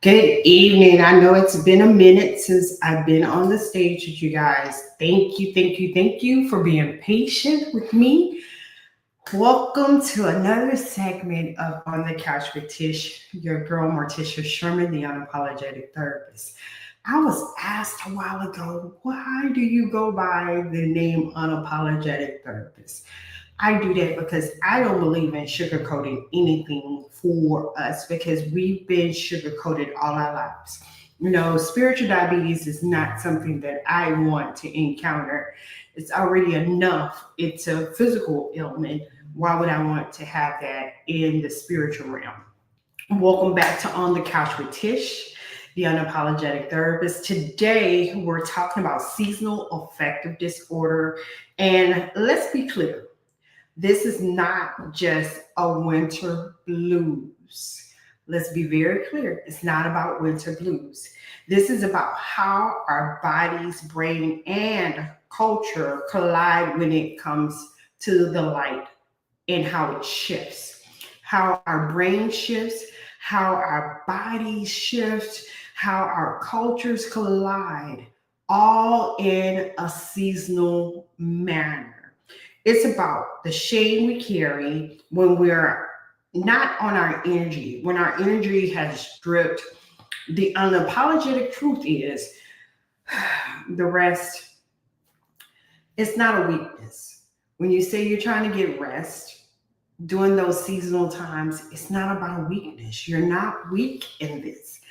Good evening. I know it's been a minute since I've been on the stage with you guys. Thank you for being patient with me. Welcome to another segment of On the Couch with Tish, your girl Morticia Sherman, the Unapologetic Therapist. I was asked a while ago, why do you go by the name Unapologetic Therapist? I do that because I don't believe in sugarcoating anything for us because we've been sugarcoated all our lives. Spiritual diabetes is not something that I want to encounter. It's already enough. It's a physical ailment. Why would I want to have that in the spiritual realm? Welcome back to On the Couch with Tish, the Unapologetic Therapist. Today, we're talking about seasonal affective disorder. And let's be clear. This is not just a winter blues. Let's be very clear. It's not about winter blues. This is about how our bodies, brain, and culture collide when it comes to the light and how it shifts. How our brain shifts, how our bodies shift, how our cultures collide, all in a seasonal manner. It's about the shame we carry when we're not on our energy, when our energy has stripped. The unapologetic truth is the rest is not a weakness. When you say you're trying to get rest during those seasonal times, it's not about weakness. You're not weak in this.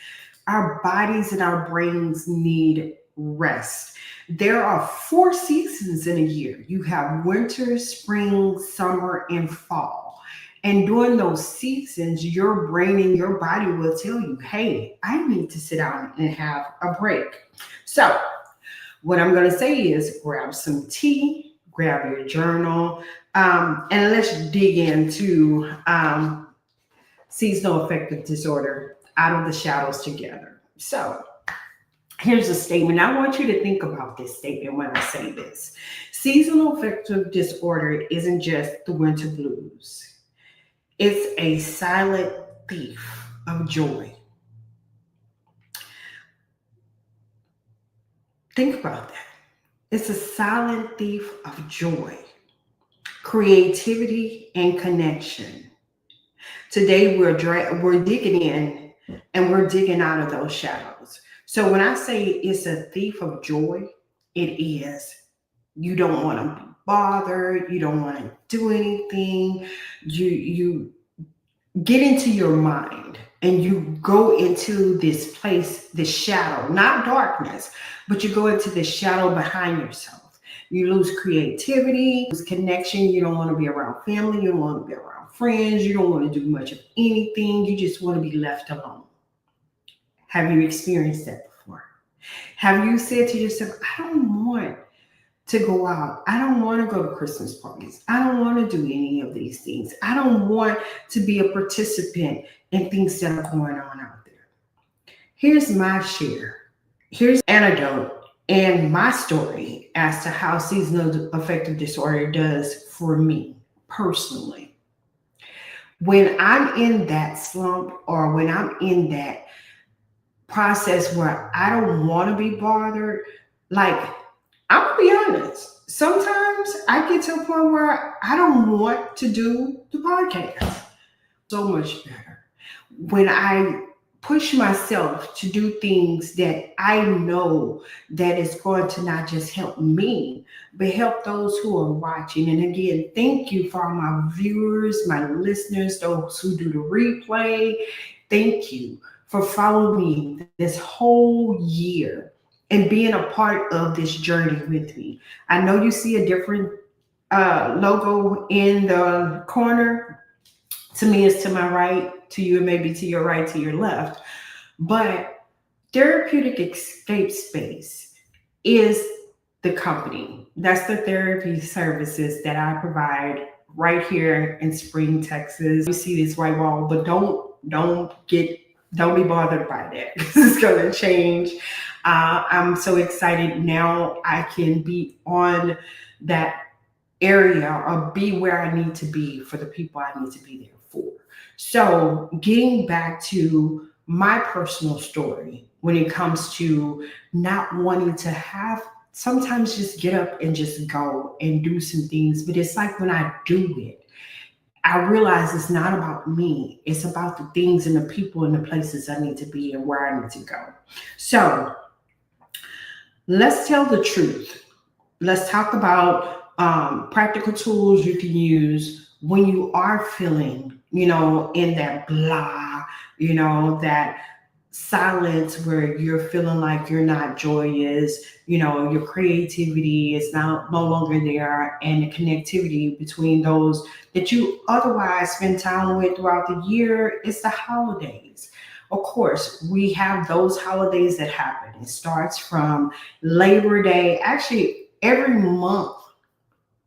Our bodies and our brains need rest. There are 4 seasons in a year. You have winter, spring, summer, and fall. And during those seasons, your brain and your body will tell you, hey, I need to sit down and have a break. So what I'm going to say is grab some tea, grab your journal, and let's dig into seasonal affective disorder out of the shadows together. So here's a statement. I want you to think about this statement when I say this. Seasonal affective disorder isn't just the winter blues. It's a silent thief of joy. Think about that. It's a silent thief of joy, creativity, and connection. Today we're digging in and we're digging out of those shadows. So when I say it's a thief of joy, it is. You don't want to be bothered. You don't want to do anything. You get into your mind and you go into this place, this shadow, not darkness, but you go into this shadow behind yourself. You lose creativity, lose connection. You don't want to be around family. You don't want to be around friends. You don't want to do much of anything. You just want to be left alone. Have you experienced that before? Have you said to yourself, I don't want to go out. I don't want to go to Christmas parties. I don't want to do any of these things. I don't want to be a participant in things that are going on out there. Here's my share. Here's an anecdote and my story as to how seasonal affective disorder does for me personally. When I'm in that slump or when I'm in that process where I don't want to be bothered, like, I'm gonna be honest, sometimes I get to a point where I don't want to do the podcast. So much better when I push myself to do things that I know that is going to not just help me, but help those who are watching. And again, thank you for all my viewers, my listeners, those who do the replay. Thank you for following me this whole year and being a part of this journey with me. I know you see a different logo in the corner. To me, it's to my right. To you, it may be to your right, to your left. But Therapeutic Escape Space is the company. That's the therapy services that I provide right here in Spring, Texas. You see this white wall, but don't be bothered by that. This is going to change. I'm so excited now. I can be on that area or be where I need to be for the people I need to be there for. So getting back to my personal story when it comes to not wanting to have sometimes just get up and just go and do some things. But it's like when I do it, I realize it's not about me. It's about the things and the people and the places I need to be and where I need to go. So let's tell the truth. Let's talk about practical tools you can use when you are feeling, in that blah, that silence where you're feeling like you're not joyous, your creativity is now no longer there, and the connectivity between those that you otherwise spend time with throughout the year is the holidays. Of course, we have those holidays that happen. It starts from Labor Day. Actually, every month,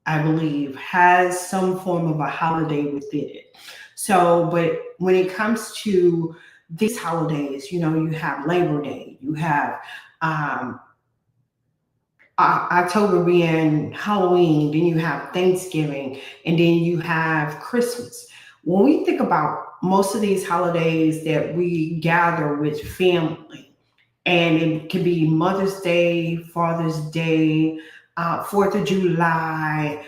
I believe, has some form of a holiday within it. So, but when it comes to these holidays, you have Labor Day, you have um, October being Halloween, then you have Thanksgiving, and then you have Christmas. When we think about most of these holidays that we gather with family, and it can be Mother's Day, Father's Day, 4th of July,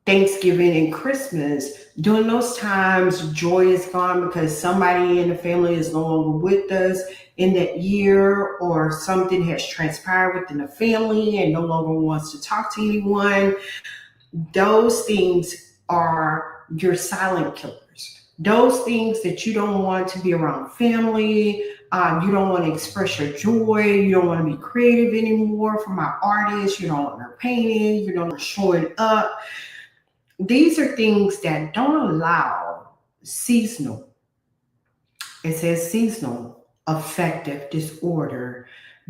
Thanksgiving, and Christmas. During those times, joy is gone because somebody in the family is no longer with us in that year, or something has transpired within the family and no longer wants to talk to anyone. Those things are your silent killers. Those things that you don't want to be around family. You don't want to express your joy. You don't want to be creative anymore for my artists. You don't want to painting. You don't want to showing up. These are things that don't allow seasonal. It says seasonal affective disorder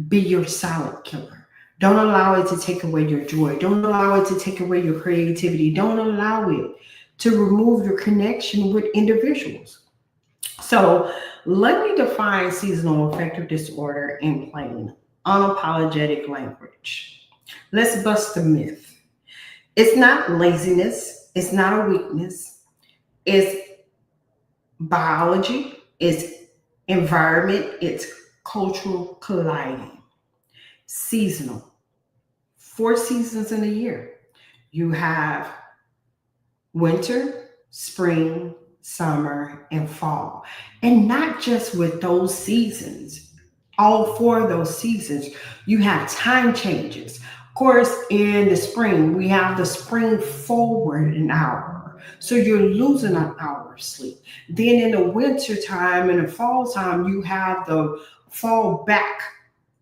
be your silent killer. Don't allow it to take away your joy. Don't allow it to take away your creativity. Don't allow it to remove your connection with individuals. So let me define seasonal affective disorder in plain, unapologetic language. Let's bust the myth. It's not laziness. It's not a weakness. It's biology. It's environment. It's cultural colliding. Seasonal. 4 seasons in a year. You have winter, spring, summer, and fall. And not just with those seasons, all 4 of those seasons, you have time changes. Of course, in the spring, we have the spring forward an hour. So you're losing an hour of sleep. Then in the winter time and the fall time, you have the fall back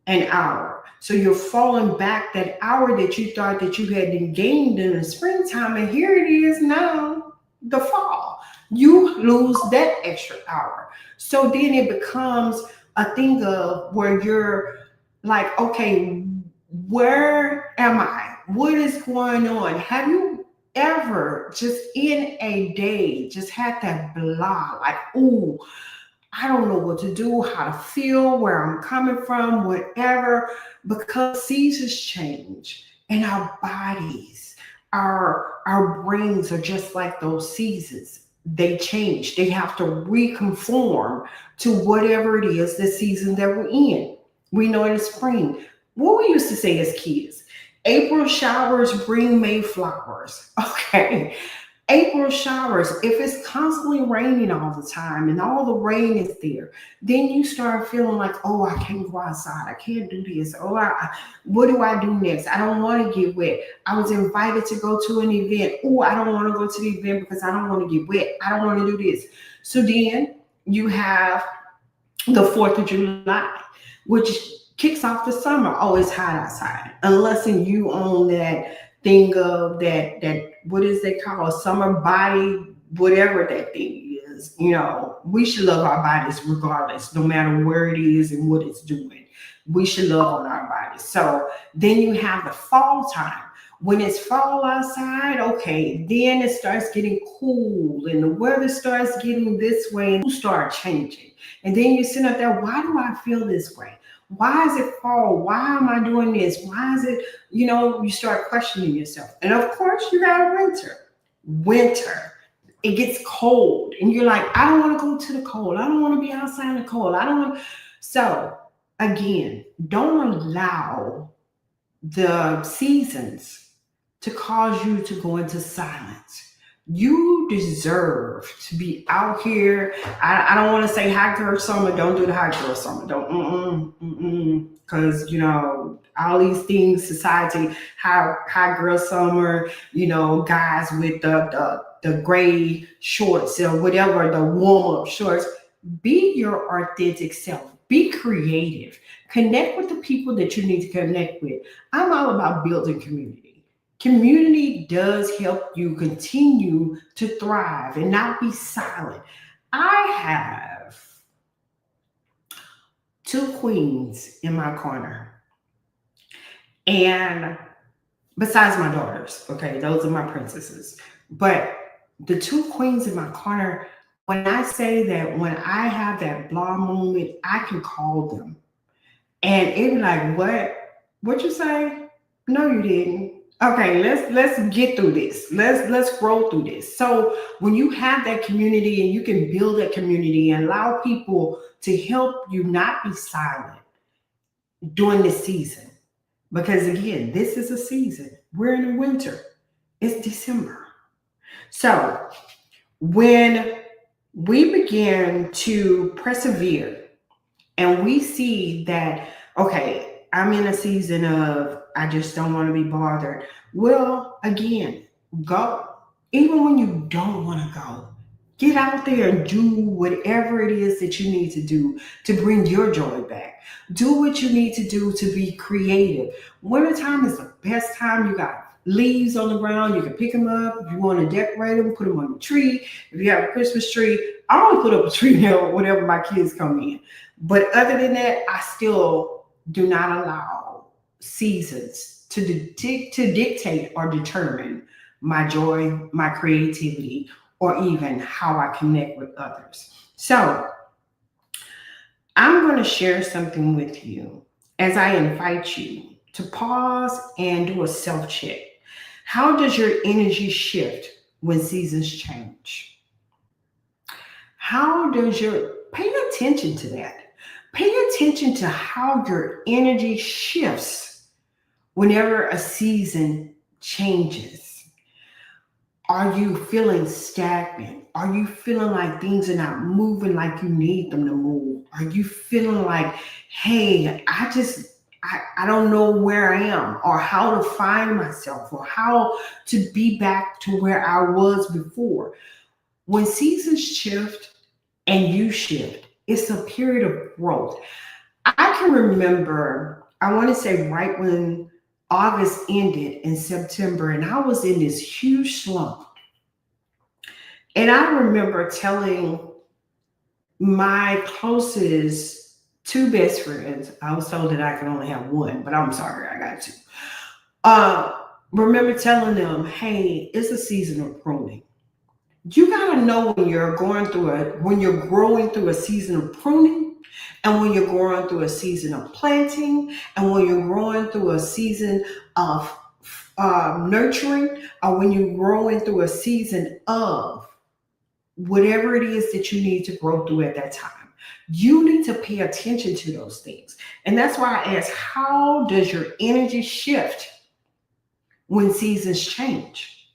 an hour. So you're falling back that hour that you thought that you had gained in the springtime, and here it is now, the fall. You lose that extra hour. So then it becomes a thing of where you're like, okay, where am I? What is going on? Have you ever just in a day just had that blah, like, ooh, I don't know what to do, how to feel, where I'm coming from, whatever, because seasons change and our bodies, our brains are just like those seasons. They change. They have to reconform to whatever it is the season that we're in. We know in the spring, what we used to say as kids, April showers bring May flowers. Okay. April showers, if it's constantly raining all the time and all the rain is there, then you start feeling like, oh, I can't go outside. I can't do this. Oh, what do I do next? I don't want to get wet. I was invited to go to an event. Oh, I don't want to go to the event because I don't want to get wet. I don't want to do this. So then you have the 4th of July, which kicks off the summer. Oh, it's hot outside. Unless you own that thing of that what is they call a summer body, whatever that thing is. We should love our bodies regardless, no matter where it is and what it's doing. We should love on our bodies. So then you have the fall time. When it's fall outside, okay, then it starts getting cool and the weather starts getting this way and you start changing. And then you sit up there, why do I feel this way? Why is it fall? Why am I doing this? Why is it, you start questioning yourself. And of course, you got winter. Winter. it gets cold and you're like, I don't want to go to the cold. I don't want to be outside in the cold. I don't want. So again, don't allow the seasons to cause you to go into silence. You deserve to be out here. I don't want to say hot girl summer. Don't do the hot girl summer. Don't, because all these things, society, hot girl summer. Guys with the gray shorts or whatever, the warm up shorts. Be your authentic self. Be creative. Connect with the people that you need to connect with. I'm all about building community. Community does help you continue to thrive and not be silent. I have two queens in my corner. And besides my daughters, okay, those are my princesses. But the two queens in my corner, when I say that when I have that blah moment, I can call them. And it be like, what? What you say? No, you didn't. Okay, let's get through this. Let's grow through this. So when you have that community and you can build that community and allow people to help you not be silent during this season. Because again, this is a season. We're in the winter. It's December. So when we begin to persevere and we see that, okay, I'm in a season of I just don't want to be bothered. Well, again, go. Even when you don't want to go, get out there and do whatever it is that you need to do to bring your joy back. Do what you need to do to be creative. Wintertime is the best time. You got leaves on the ground. You can pick them up. If you want to decorate them, put them on the tree. If you have a Christmas tree, I only put up a tree now whenever my kids come in. But other than that, I still do not allow seasons to dictate or determine my joy, my creativity, or even how I connect with others. So I'm going to share something with you as I invite you to pause and do a self check. How does your energy shift when seasons change? Pay attention to that. Pay attention to how your energy shifts whenever a season changes. Are you feeling stagnant? Are you feeling like things are not moving like you need them to move? Are you feeling like, hey, I don't know where I am or how to find myself or how to be back to where I was before? When seasons shift and you shift, it's a period of growth. I can remember, I want to say right when August ended in September, and I was in this huge slump. And I remember telling my closest two best friends, I was told that I could only have one, but I'm sorry, I got two. Remember telling them, hey, it's a season of pruning. You gotta know when you're when you're growing through a season of pruning, and when you're growing through a season of planting, and when you're growing through a season of nurturing, or when you're growing through a season of whatever it is that you need to grow through at that time. You need to pay attention to those things. And that's why I ask, how does your energy shift when seasons change?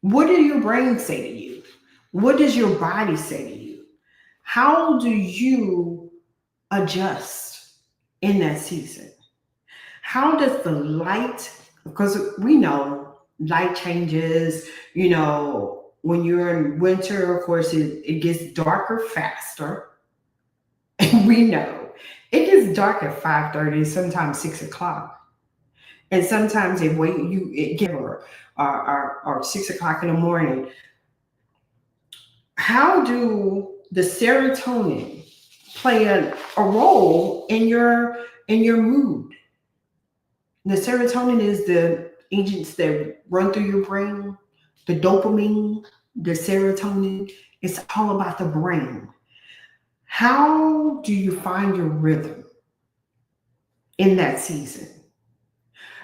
What do your brain say to you? What does your body say to you? How do you adjust in that season? How does the light, because we know light changes, when you're in winter, of course, it gets darker faster. And we know it gets dark at 5:30, sometimes 6 o'clock. And sometimes it gets or 6 o'clock in the morning. How do the serotonin play a role in your mood? The serotonin is the agents that run through your brain, the dopamine, the serotonin. It's all about the brain. How do you find your rhythm in that season?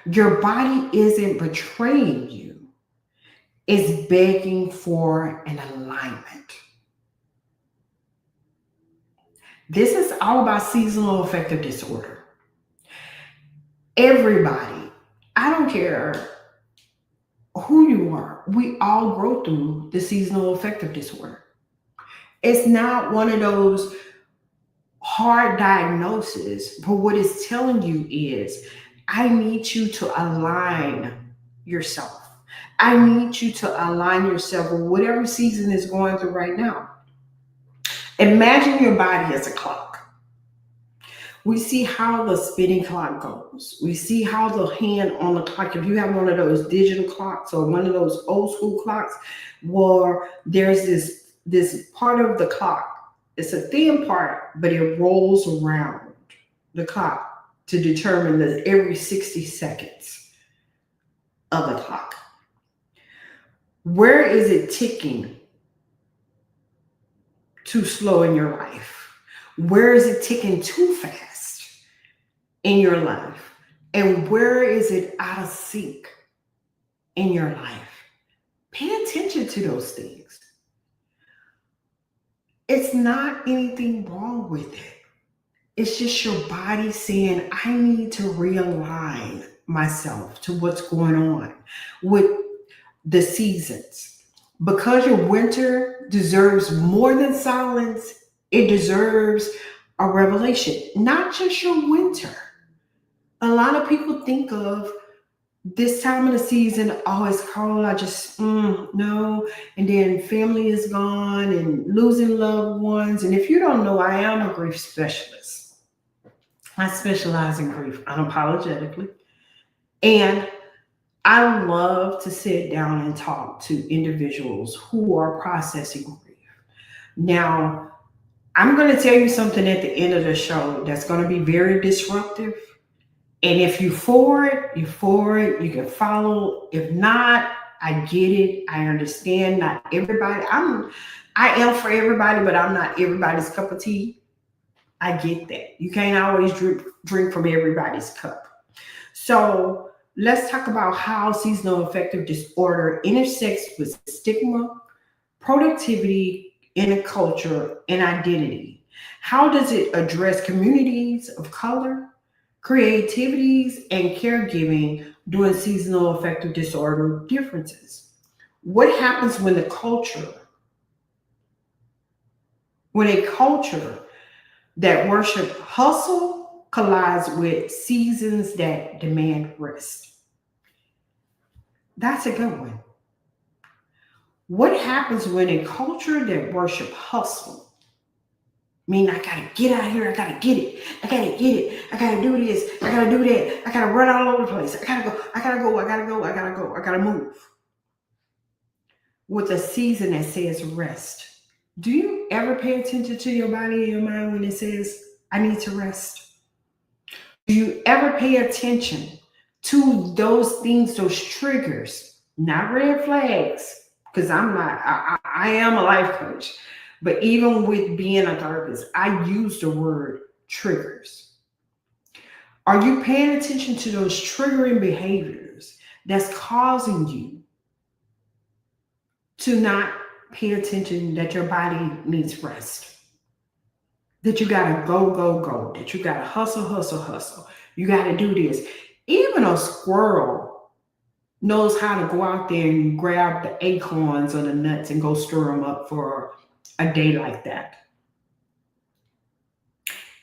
Your body isn't betraying you. is begging for an alignment. This is all about seasonal affective disorder. Everybody, I don't care who you are, we all grow through the seasonal affective disorder. It's not one of those hard diagnoses, but what it's telling you is I need you to align yourself. I need you to align yourself with whatever season is going through right now. Imagine your body as a clock. We see how the spinning clock goes. We see how the hand on the clock, if you have one of those digital clocks or one of those old school clocks, where there's this part of the clock. It's a thin part, but it rolls around the clock to determine that every 60 seconds of the clock. Where is it ticking too slow in your life? Where is it ticking too fast in your life? And where is it out of sync in your life? Pay attention to those things. It's not anything wrong with it. It's just your body saying, I need to realign myself to what's going on with the seasons. Because your winter deserves more than silence, it deserves a revelation. Not just your winter. A lot of people think of this time of the season, oh, it's cold, I just, no. And then family is gone and losing loved ones. And if you don't know, I am a grief specialist. I specialize in grief unapologetically. And I love to sit down and talk to individuals who are processing grief. Now, I'm going to tell you something at the end of the show that's going to be very disruptive. And if you're for it, you're for it. You can follow. If not, I get it. I understand. Not everybody. I am for everybody, but I'm not everybody's cup of tea. I get that. You can't always drink from everybody's cup. So let's talk about how seasonal affective disorder intersects with stigma, productivity, interculture, and identity. How does it address communities of color, creativities, and caregiving during seasonal affective disorder differences? What happens when a culture that worship hustle collides with seasons that demand rest? That's a good one. What happens when a culture that worship hustle, mean I gotta get out here, I gotta get it, I gotta do this, I gotta do that, I gotta run all over the place, I gotta move. With a season that says rest. Do you ever pay attention to your body and your mind when it says, I need to rest? Do you ever pay attention to those things, those triggers, not red flags? Because I am a life coach. But even with being a therapist, I use the word triggers. Are you paying attention to those triggering behaviors that's causing you to not pay attention that your body needs rest? That you gotta go, that you gotta hustle. You gotta do this. Even a squirrel knows how to go out there and grab the acorns or the nuts and go stir them up for a day like that.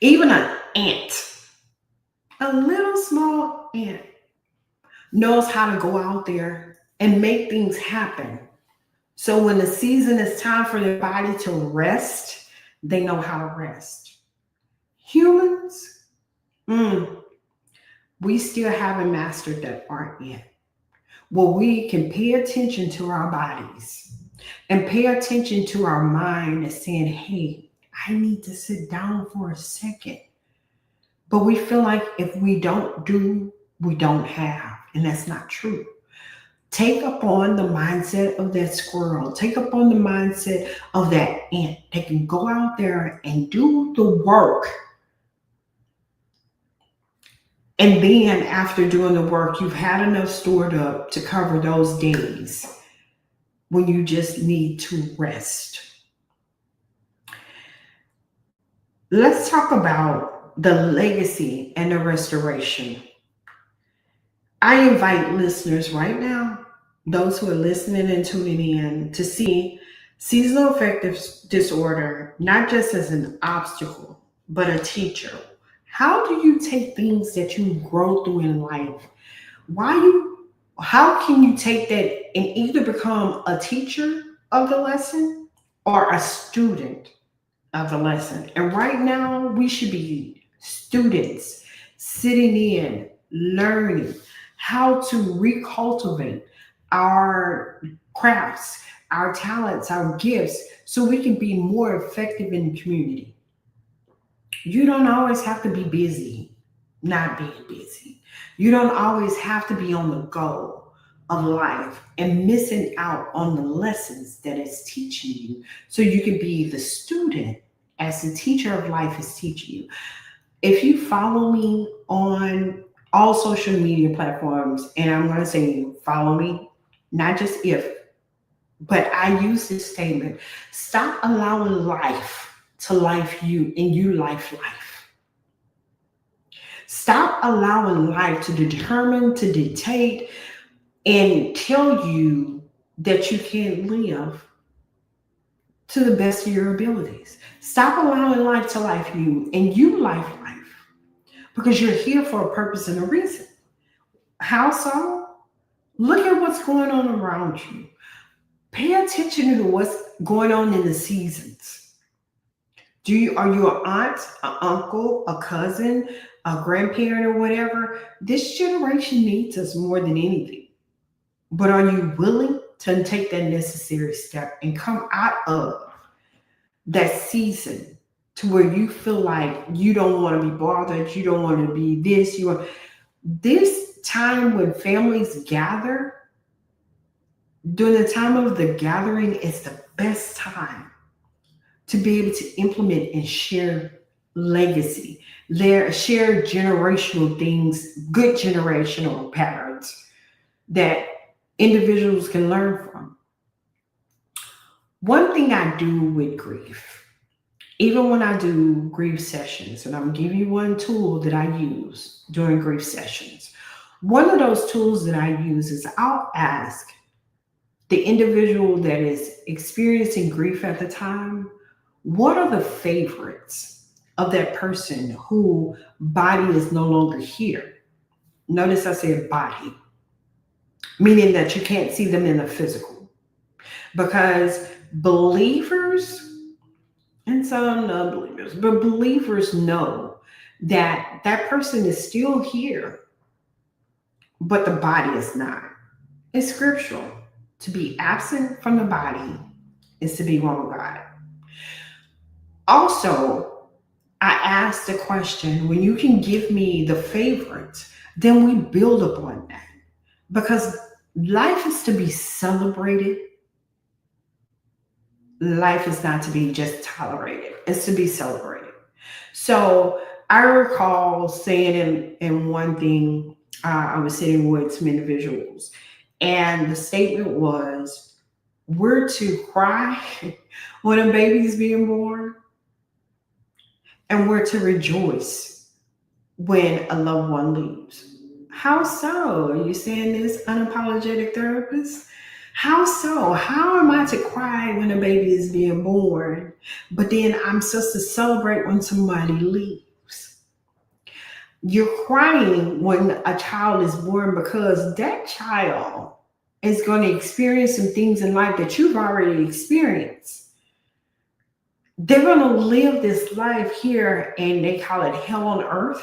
Even an ant, a little small ant, knows how to go out there and make things happen. So when the season is time for their body to rest, they know how to rest. Humans, we still haven't mastered that art yet. Well, we can pay attention to our bodies and pay attention to our mind and saying, hey, I need to sit down for a second. But we feel like if we don't do, we don't have. And that's not true. Take up on the mindset of that squirrel. Take up on the mindset of that ant. They can go out there and do the work. And then after doing the work, you've had enough stored up to cover those days when you just need to rest. Let's talk about the legacy and the restoration. I invite listeners right now, those who are listening and tuning in, to see seasonal affective disorder not just as an obstacle, but a teacher. How do you take things that you grow through in life? Why you how can you take that and either become a teacher of the lesson or a student of the lesson? And right now, we should be students sitting in, learning how to recultivate our crafts, our talents, our gifts, so we can be more effective in the community. You don't always have to be busy, not being busy. You don't always have to be on the go of life and missing out on the lessons that it's teaching you so you can be the student as the teacher of life is teaching you. If you follow me on all social media platforms, and I'm going to say follow me, not just if, but I use this statement: stop allowing life to life you and you life. Stop allowing life to determine, to dictate, and tell you that you can't live to the best of your abilities. Stop allowing life to life you and you life, because you're here for a purpose and a reason. How so? Look at what's going on around you. Pay attention to what's going on in the seasons. Are you an aunt, an uncle, a cousin, a grandparent, or whatever? This generation needs us more than anything. But are you willing to take that necessary step and come out of that season to where you feel like you don't want to be bothered, you don't want to be this, you want this time when families gather, during the time of the gathering is the best time to be able to implement and share legacy, share generational things, good generational patterns that individuals can learn from. One thing I do with grief, even when I do grief sessions, and I'm gonna give you one tool that I use during grief sessions. One of those tools that I use is I'll ask the individual that is experiencing grief at the time, what are the favorites of that person who body is no longer here? Notice I said body, meaning that you can't see them in the physical. Because believers and some non-believers, but believers know that that person is still here, but the body is not. It's scriptural. To be absent from the body is to be one with God. Also, I asked the question, when you can give me the favorites, then we build upon that. Because life is to be celebrated. Life is not to be just tolerated. It's to be celebrated. So I recall saying in one thing, I was sitting with some individuals, and the statement was, we're to cry when a baby is being born, and we're to rejoice when a loved one leaves. How so? Are you saying this, unapologetic therapist? How so? How am I to cry when a baby is being born, but then I'm supposed to celebrate when somebody leaves? You're crying when a child is born because that child is going to experience some things in life that you've already experienced. They're going to live this life here, and they call it hell on earth.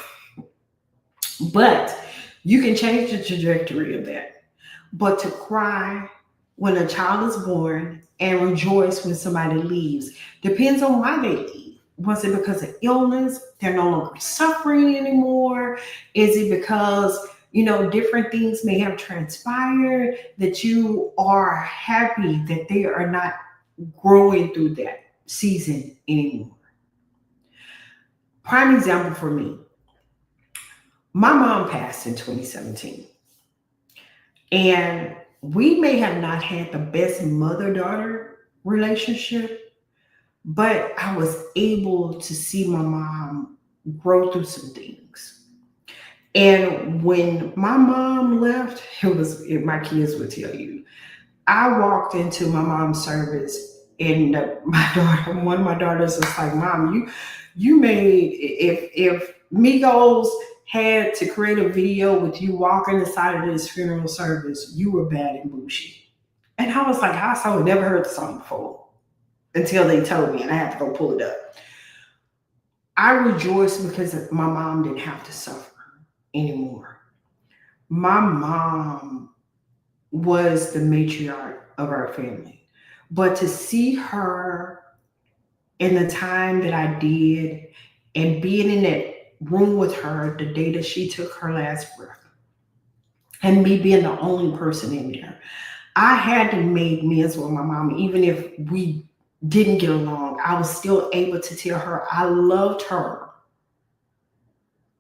But you can change the trajectory of that. But to cry when a child is born and rejoice when somebody leaves depends on why they leave. Was it because of illness? They're no longer suffering anymore? Is it because, different things may have transpired that you are happy that they are not growing through that season anymore? Prime example for me. My mom passed in 2017. And we may have not had the best mother-daughter relationship, but I was able to see my mom grow through some things. And when my mom left, my kids would tell you, I walked into my mom's service, and my daughter, one of my daughters was like, "Mom, you made if Migos had to create a video with you walking inside of this funeral service, you were bad and bougie." And I was like, "I saw never heard the song before until they told me, and I had to go pull it up." I rejoiced because my mom didn't have to suffer anymore. My mom was the matriarch of our family. But to see her in the time that I did and being in that room with her the day that she took her last breath, and me being the only person in there, I had to make amends with my mom. Even if we didn't get along, I was still able to tell her I loved her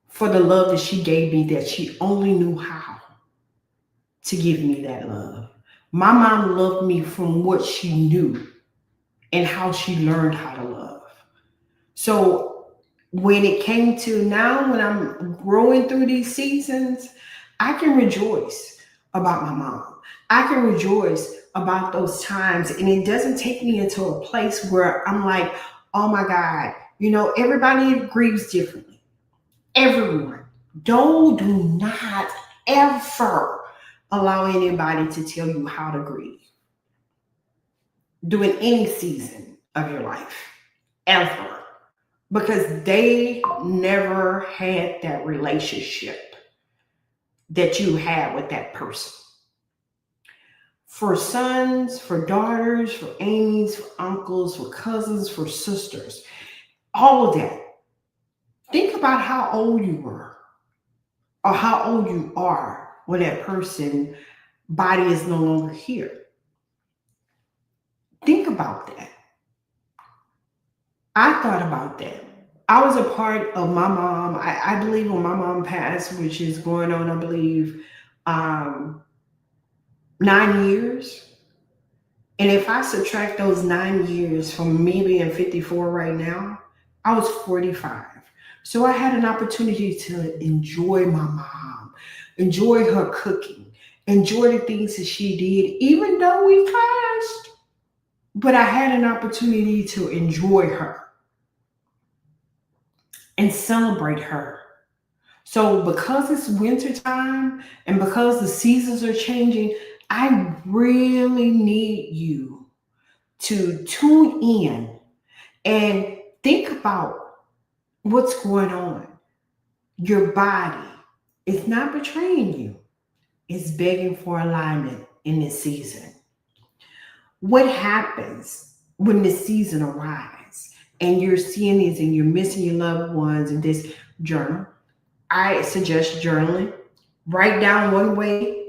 for the love that she gave me, that she only knew how to give me that love. My mom loved me from what she knew and how she learned how to love. So when it came to now, when I'm growing through these seasons, I can rejoice about my mom. I can rejoice about those times. And it doesn't take me into a place where I'm like, oh my God, everybody grieves differently. Everyone. Do not ever allow anybody to tell you how to grieve during any season of your life, ever, because they never had that relationship that you had with that person. For sons, for daughters, for aunts, for uncles, for cousins, for sisters, all of that. Think about how old you were or how old you are when that person body is no longer here. Think about that. I thought about that. I was a part of my mom. I believe when my mom passed, which is going on, I believe, 9 years. And if I subtract those 9 years from me being 54 right now, I was 45. So I had an opportunity to enjoy my mom, enjoy her cooking, enjoy the things that she did, even though we clashed. But I had an opportunity to enjoy her and celebrate her. So because it's winter time and because the seasons are changing, I really need you to tune in and think about what's going on. Your body is not betraying you. It's begging for alignment in this season. What happens when this season arrives and you're seeing these and you're missing your loved ones and this journal? I suggest journaling. Write down one way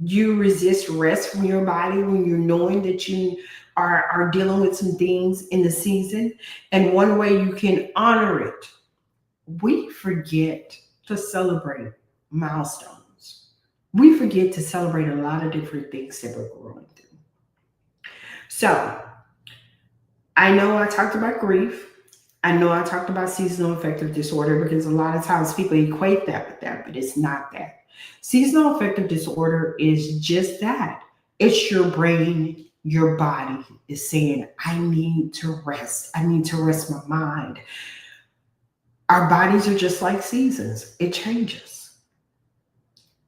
you resist rest from your body when you're knowing that you are dealing with some things in the season, and one way you can honor it. We forget to celebrate milestones. We forget to celebrate a lot of different things that we're growing through. So, I know I talked about grief. I know I talked about seasonal affective disorder because a lot of times people equate that with that, but it's not that. Seasonal affective disorder is just that. It's your brain, your body is saying, I need to rest. I need to rest my mind. Our bodies are just like seasons. It changes.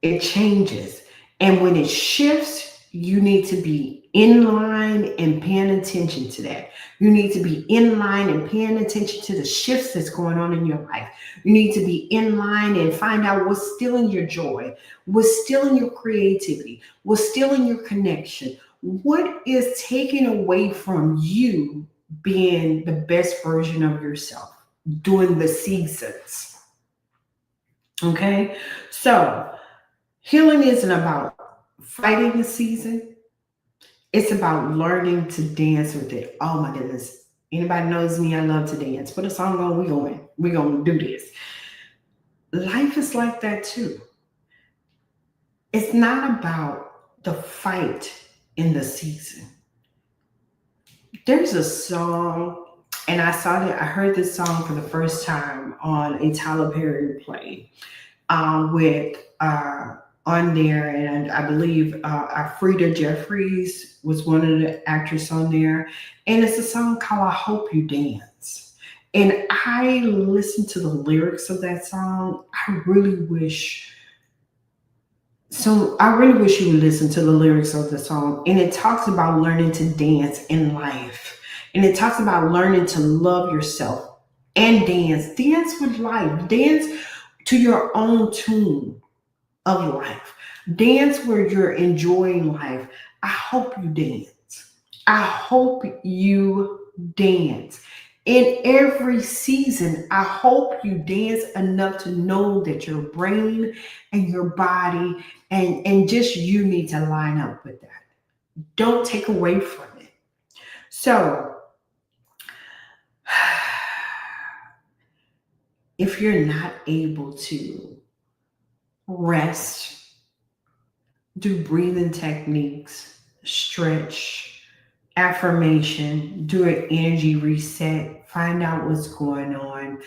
It changes. And when it shifts, you need to be in line and paying attention to that. You need to be in line and paying attention to the shifts that's going on in your life. You need to be in line and find out what's stealing your joy, what's stealing your creativity, what's stealing your connection. What is taking away from you being the best version of yourself during the seasons? Okay? So, healing isn't about fighting the season. It's about learning to dance with it. Oh my goodness. Anybody knows me, I love to dance. Put a song on, we're going to do this. Life is like that too. It's not about the fight in the season. There's a song, and I heard this song for the first time on a Tyler Perry play with on there, and I believe Frida Jeffries was one of the actors on there, and it's a song called "I Hope You Dance." And I listened to the lyrics of that song. I really wish you would listen to the lyrics of the song. And it talks about learning to dance in life. And it talks about learning to love yourself and dance. Dance with life. Dance to your own tune of life. Dance where you're enjoying life. I hope you dance. I hope you dance. In every season, I hope you dance enough to know that your brain and your body and just you need to line up with that. Don't take away from it. So, if you're not able to rest, do breathing techniques, stretch, affirmation, do an energy reset, find out what's going on.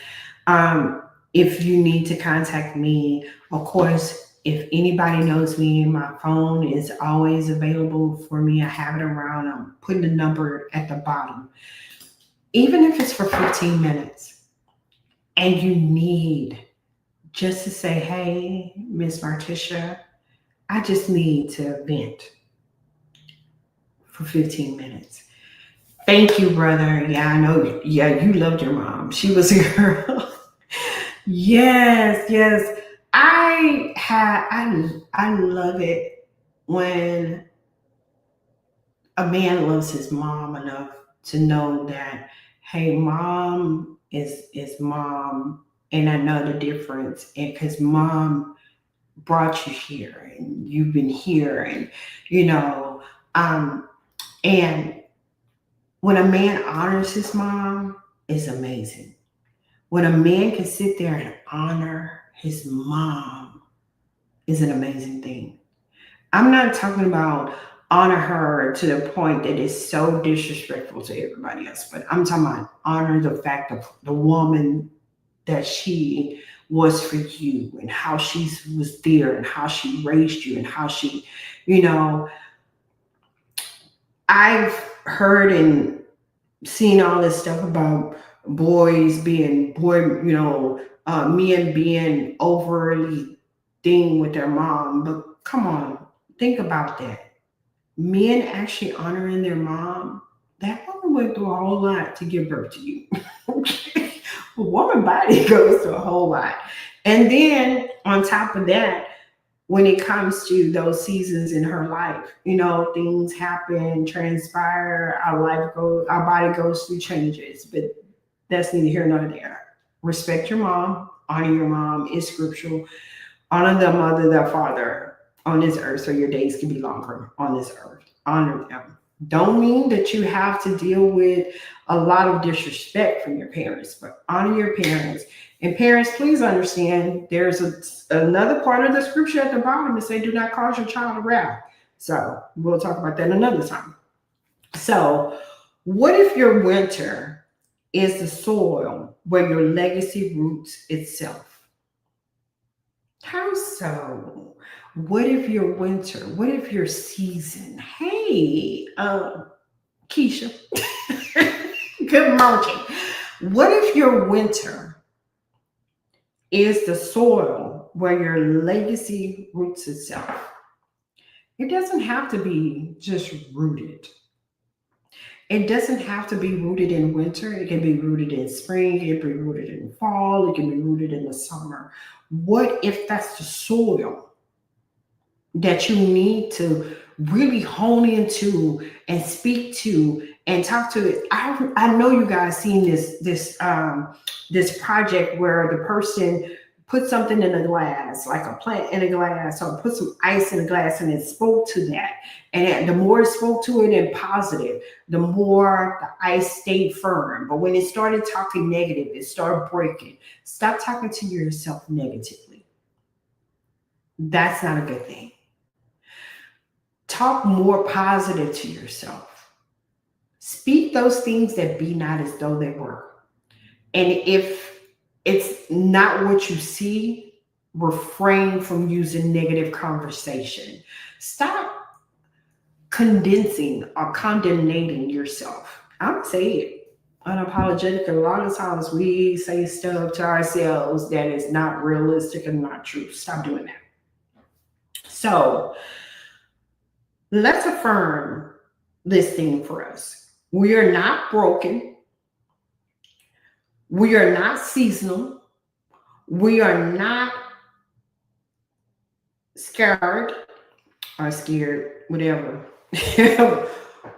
Um, if you need to contact me, of course, if anybody knows me, my phone is always available for me. I have it around. I'm putting the number at the bottom. Even if it's for 15 minutes and you need just to say, hey, Miss Martisha, I just need to vent for 15 minutes. Thank you, brother. Yeah, I know. Yeah, you loved your mom. She was a girl. Yes, yes. I love it when a man loves his mom enough to know that, hey, mom is mom, and I know the difference. And because mom brought you here, and you've been here, and you know, um, and when a man honors his mom, it's amazing. When a man can sit there and honor his mom, is an amazing thing. I'm not talking about honor her to the point that is so disrespectful to everybody else, but I'm talking about honor the fact of the woman that she was for you and how she was there and how she raised you and how she, you know, I've heard and seen all this stuff about men being overly thing with their mom. But come on, think about that. Men actually honoring their mom, that woman went through a whole lot to give birth to you. Okay? A woman body goes through a whole lot. And then on top of that, when it comes to those seasons in her life, things happen, transpire, our body goes through changes, but that's neither here nor there. Respect your mom, honor your mom is scriptural. Honor the mother, the father on this earth so your days can be longer on this earth. Honor them. Don't mean that you have to deal with a lot of disrespect from your parents, but honor your parents. And parents, please understand there's another part of the scripture at the bottom that say, do not cause your child to wrath. So we'll talk about that another time. So, what if your winter is the soil where your legacy roots itself? How so? What if your winter? What if your season? Hey, Keisha, good morning. What if your winter is the soil where your legacy roots itself? It doesn't have to be just rooted. It doesn't have to be rooted in winter. It can be rooted in spring. It can be rooted in fall. It can be rooted in the summer. What if that's the soil that you need to really hone into and speak to and talk to it? I know you guys seen this project where the person put something in a glass, like a plant in a glass, or put some ice in a glass, and it spoke to that. And the more it spoke to it in positive, the more the ice stayed firm. But when it started talking negative, it started breaking. Stop talking to yourself negatively. That's not a good thing. Talk more positive to yourself. Speak those things that be not as though they were. And if it's not what you see, refrain from using negative conversation. Stop condensing or condemnating yourself. I'm saying it unapologetic. A lot of times we say stuff to ourselves that is not realistic and not true. Stop doing that. So let's affirm this thing for us. We are not broken. We are not seasonal. We are not scared or scared, whatever.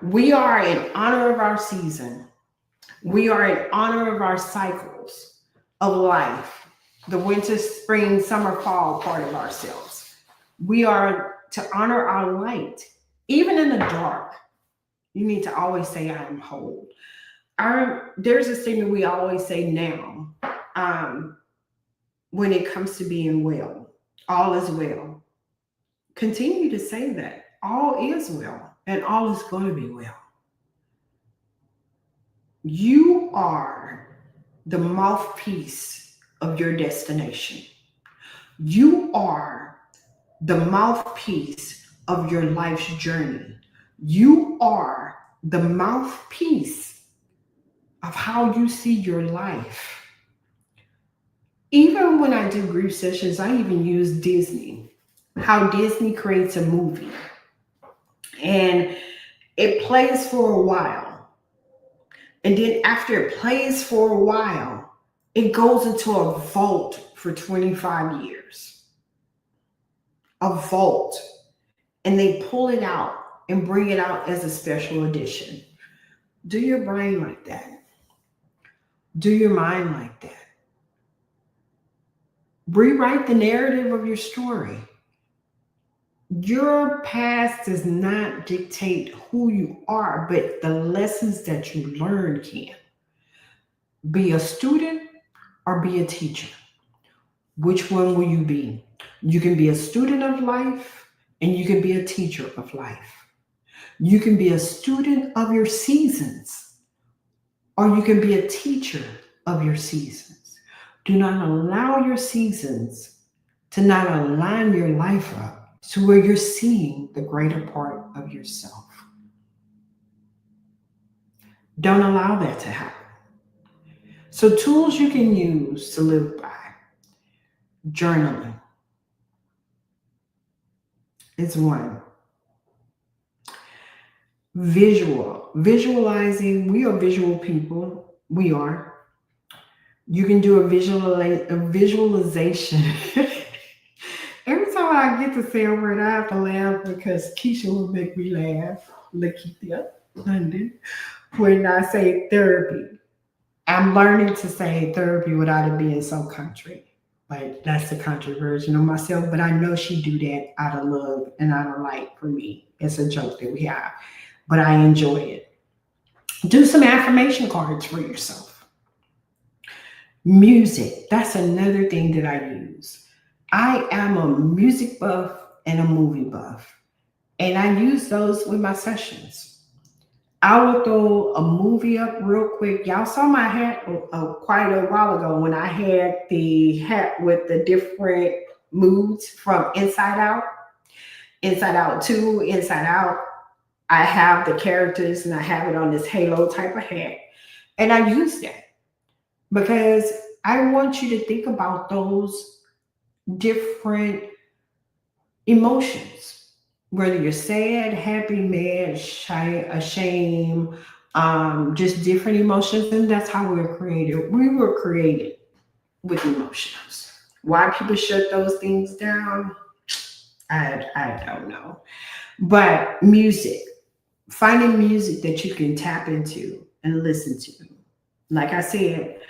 We are in honor of our season. We are in honor of our cycles of life, the winter, spring, summer, fall part of ourselves. We are to honor our light. Even in the dark, you need to always say, I am whole. There's a statement we always say now um, when it comes to being well. All is well. Continue to say that. All is well, and all is going to be well. You are the mouthpiece of your destination. You are the mouthpiece of your life's journey. You are the mouthpiece of how you see your life. Even when I do grief sessions, I even use Disney, how Disney creates a movie and it plays for a while. And then after it plays for a while, it goes into a vault for 25 years. A vault. And they pull it out and bring it out as a special edition. Do your brain like that. Do your mind like that. Rewrite the narrative of your story. Your past does not dictate who you are, but the lessons that you learn can. Be a student or be a teacher. Which one will you be? You can be a student of life and you can be a teacher of life. You can be a student of your seasons or you can be a teacher of your seasons. Do not allow your seasons to not align your life up to where you're seeing the greater part of yourself. Don't allow that to happen. So tools you can use to live by. Journaling is one. Visualizing. We are visual people. We are. You can do a visualization. Every time I get to say a word, I have to laugh because Keisha will make me laugh. Lakeithia, London. When I say therapy, I'm learning to say therapy without it being so country. But that's the country version of myself. But I know she do that out of love and out of light for me. It's a joke that we have. But I enjoy it. Do some affirmation cards for yourself. Music. That's another thing that I use. I am a music buff and a movie buff. And I use those with my sessions. I will throw a movie up real quick. Y'all saw my hat quite a while ago when I had the hat with the different moods from Inside Out, Inside Out 2, Inside Out. I have the characters and I have it on this halo type of hat. And I use that because I want you to think about those different emotions. Whether you're sad, happy, mad, shy, ashamed, just different emotions. And that's how we were created. We were created with emotions. Why people shut those things down, I don't know. But music, finding music that you can tap into and listen to. Like I said,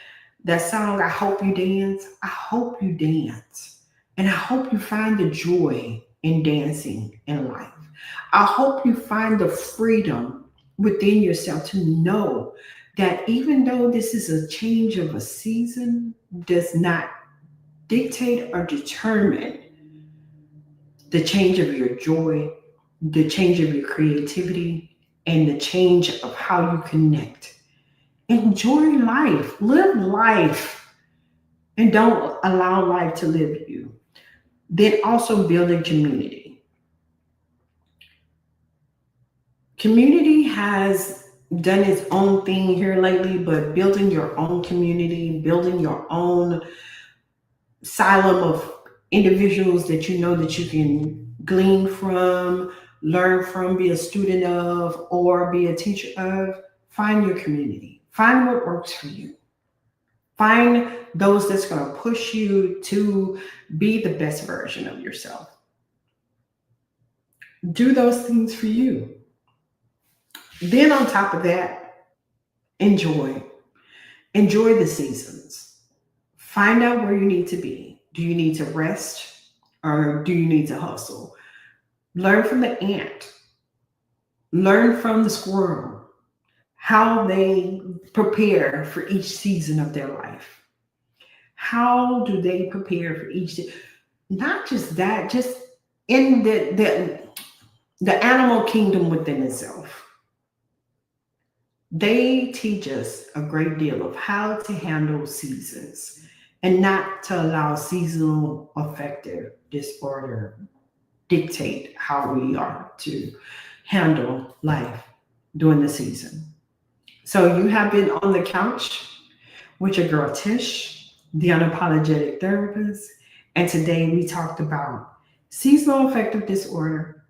that song, I Hope You Dance, I hope you dance. And I hope you find the joy in dancing in life. I hope you find the freedom within yourself to know that even though this is a change of a season, does not dictate or determine the change of your joy the change of your creativity, and the change of how you connect. Enjoy life, live life, and don't allow life to live you. Then also building community. Community has done its own thing here lately, but building your own community, building your own asylum of individuals that you know that you can glean from, learn from, be a student of, or be a teacher of. Find your community. Find what works for you. Find those that's going to push you to be the best version of yourself. Do those things for you. Then, on top of that, enjoy. Enjoy the seasons. Find out where you need to be. Do you need to rest or do you need to hustle? Learn from the ant. Learn from the squirrel how they prepare for each season of their life. How do they prepare for each? Not just that, just in the animal kingdom within itself. They teach us a great deal of how to handle seasons and not to allow seasonal affective disorder dictate how we are to handle life during the season. So you have been on the couch with your girl Tish, the Unapologetic Therapist, and today we talked about seasonal affective disorder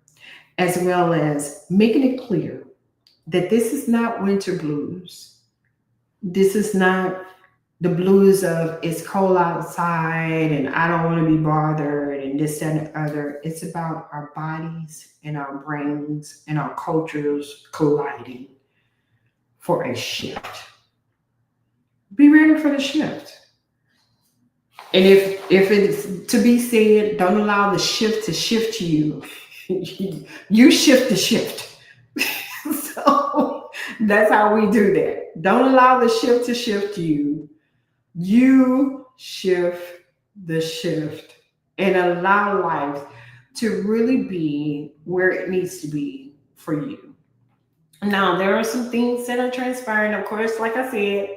as well as making it clear that this is not winter blues. This is not the blues of it's cold outside and I don't want to be bothered and this and the other. It's about our bodies and our brains and our cultures colliding for a shift. Be ready for the shift. And if it's to be said, don't allow the shift to shift you. You shift the shift. So that's how we do that. Don't allow the shift to shift you. You shift the shift and allow life to really be where it needs to be for you. Now, there are some things that are transpiring. Of course, like I said,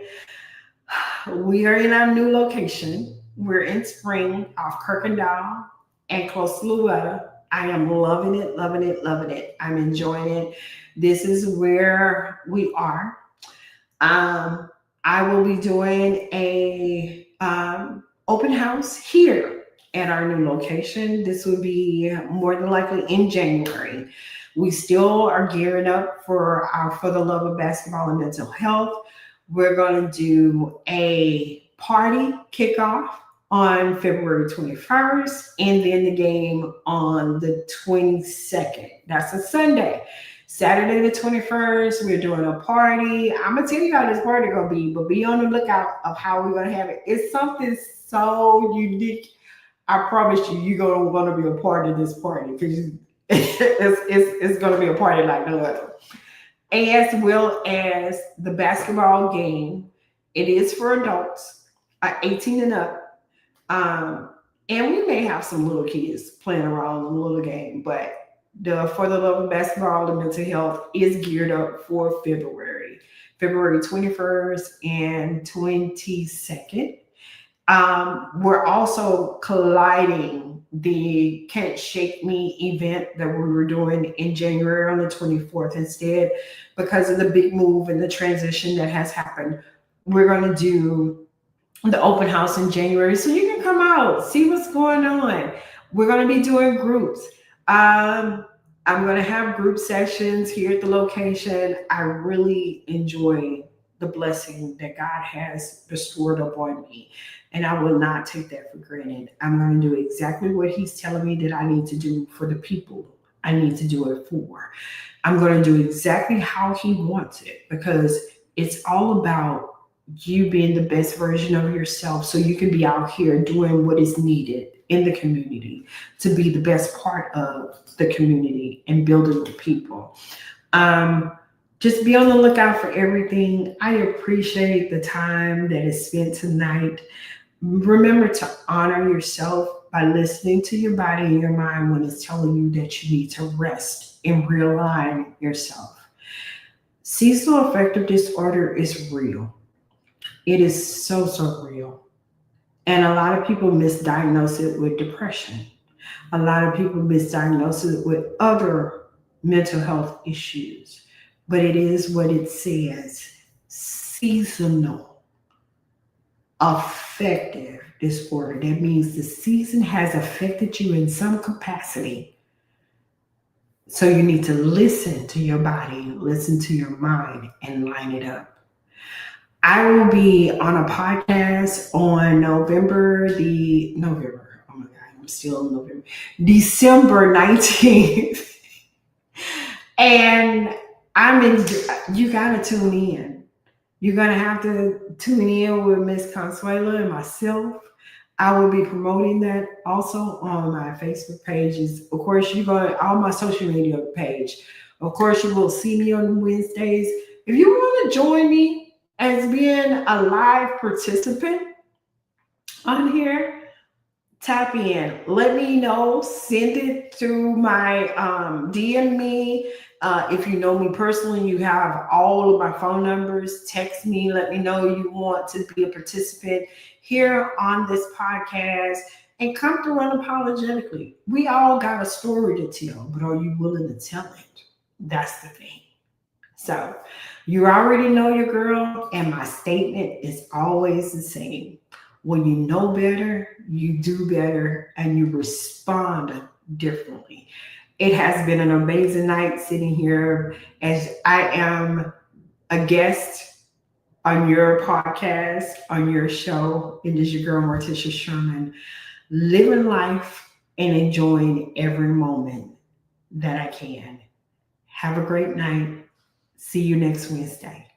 we are in our new location. We're in spring off Kirkendall and close to Louetta. I am loving it, loving it, loving it. I'm enjoying it. This is where we are. Um, I will be doing a open house here at our new location. This will be more than likely in January. We still are gearing up for our For the Love of Basketball and Mental Health. We're going to do a party kickoff on February 21st and then the game on the 22nd. That's a Sunday. Saturday the 21st, we're doing a party. I'm going to tell you how this party going to be, but be on the lookout of how we're going to have it. It's something so unique. I promise you, you're going to be a part of this party because it's going to be a party like no other. As well as the basketball game. It is for adults, 18 and up. And we may have some little kids playing around in the little game, but the For the Love of Basketball and Mental Health is geared up for February 21st and 22nd. We're also colliding the Can't Shake Me event that we were doing in January on the 24th instead because of the big move and the transition that has happened. We're going to do the open house in January so you can come out, see what's going on. We're going to be doing groups. I'm going to have group sessions here at the location. I really enjoy the blessing that God has bestowed upon me, and I will not take that for granted. I'm going to do exactly what He's telling me that I need to do for the people I need to do it for. I'm going to do exactly how He wants it because it's all about you being the best version of yourself so you can be out here doing what is needed in the community to be the best part of the community and building the people. Just be on the lookout for everything. I appreciate the time that is spent tonight. Remember to honor yourself by listening to your body and your mind when it's telling you that you need to rest and realign yourself. Seasonal affective disorder is real. It is so, so real. And a lot of people misdiagnose it with depression. A lot of people misdiagnose it with other mental health issues. But it is what it says, seasonal affective disorder. That means the season has affected you in some capacity. So you need to listen to your body, listen to your mind, and line it up. I will be on a podcast on oh my God, I'm still in November, December 19th. And you gotta tune in. You're gonna have to tune in with Miss Consuela and myself. I will be promoting that also on my Facebook pages. Of course, you're going on my social media page. Of course, you will see me on Wednesdays. If you want to join me as being a live participant on here, tap in. Let me know. Send it through my DM me. If you know me personally, you have all of my phone numbers. Text me. Let me know you want to be a participant here on this podcast and come through unapologetically. We all got a story to tell, but are you willing to tell it? That's the thing. So you already know your girl, and my statement is always the same. When you know better, you do better, and you respond differently. It has been an amazing night sitting here as I am a guest on your podcast, on your show. It is your girl, Morticia Sherman, living life and enjoying every moment that I can. Have a great night. See you next Wednesday.